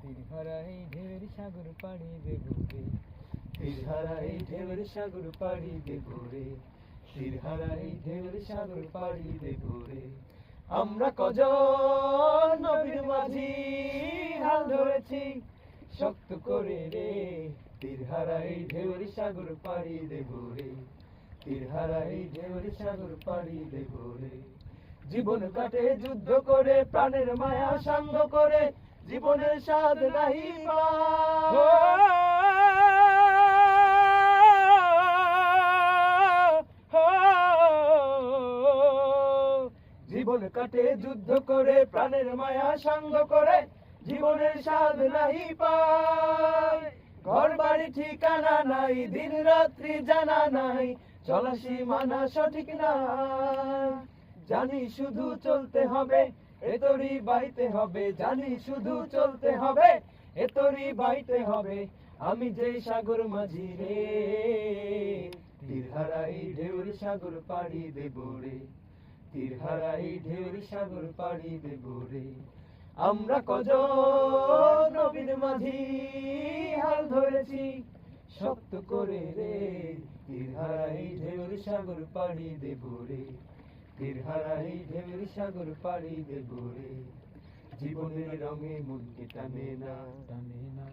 তীরহারাই ঢেউয়ের সাগর পাড়ি দেব রে, তীরহারাই ঢেউয়ের সাগর পাড়ি দেব রে, তীরহারাই ঢেউয়ের সাগর পাড়ি দেব রে। আমরা কজন নবীর মাঝি হাল ধরেছি শক্ত করে রে, তীরহারাই ঢেউয়ের সাগর পাড়ি দেব রে, তীরহারাই ঢেউয়ের সাগর পাড়ি দেব রে। জীবন কাটে যুদ্ধ করে, প্রাণের মায়া সাঙ্গ করে, জীবনের স্বাদ নাহি জীবন কাটে যুদ্ধ করে, প্রাণের মায়া সাঙ্গ করে, জীবনের স্বাদ নাহি পায়। ঘর বাড়ি ঠিকানা নাই, দিন রাত্রি জানা নাই, চলা সীমানা সঠিক নাই। জানি শুধু চলতে হবে, এতরি বাইতে হবে, জানি শুধু চলতে হবে, এতরি বাইতে হবে। আমি যে সাগর মাঝি রে, তীরহারাই ঢেউয়ের সাগর পাড়ি দেব রে, তীরহারাই ঢেউয়ের সাগর পাড়ি দেব রে। আমরা কজন নবীর মাঝি হাল ধরেছি শক্ত করে রে, তীরহারাই ঢেউয়ের সাগর পাড়ি দেব রে, তীরহারাই ঢেউয়ের সাগর পাড়ি দেব রে। জীবনের রঙে মনকে টানে না, টানে না,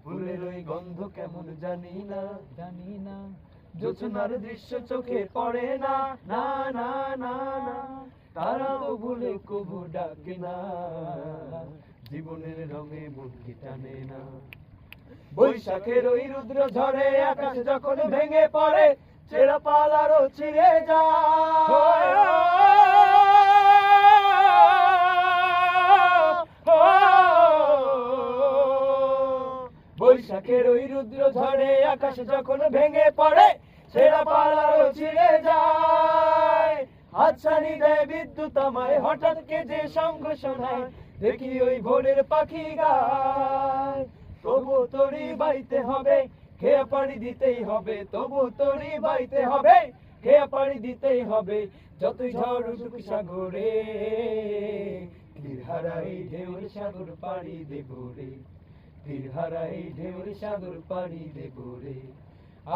ফুলের ওই গন্ধ কেমন জানি না, জানি না, জোছনার দৃশ্য চোখে পড়ে না, না না না না, তারাও ভুলে কবু ডাকে না। জীবনের রঙে মনকে টানে না। বৈশাখের ওই রুদ্র ঝড়ে আকাশ যখন ভেঙে পড়ে, ছেঁড়া পাল আরো ছিঁড়ে যায়। বৈশাখের ওই রুদ্র ঝড়ে আকাশ যখন ভেঙে পড়ে, ছেঁড়া পাল আরো ছিঁড়ে যায়। হাতছানি দেয় বিদ্যুৎ আমায়, হঠাৎ কে যে শঙ্খ শোনায়, দেখি ওই ভোরের পাখি গায়। তবু তরি বাইতে হবে, খেয়া পাড়ি দিতেই হবে, তবু তরি বাইতে হবে, খেয়া পাড়ি দিতেই হবে। যতই ঝড় উঠুক সাগরে, তীরহারাই ঢেউয়ের সাগর পাড়ি দেব রে, তীরহারাই ঢেউয়ের সাগর পাড়ি দেব রে।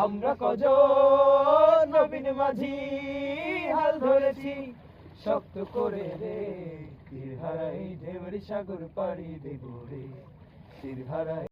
আমরা কজন নবীর মাঝি হাল ধরেছি শক্ত করে রে, তীরহারাই ঢেউয়ের সাগর পাড়ি দেব রে, তীরহারাই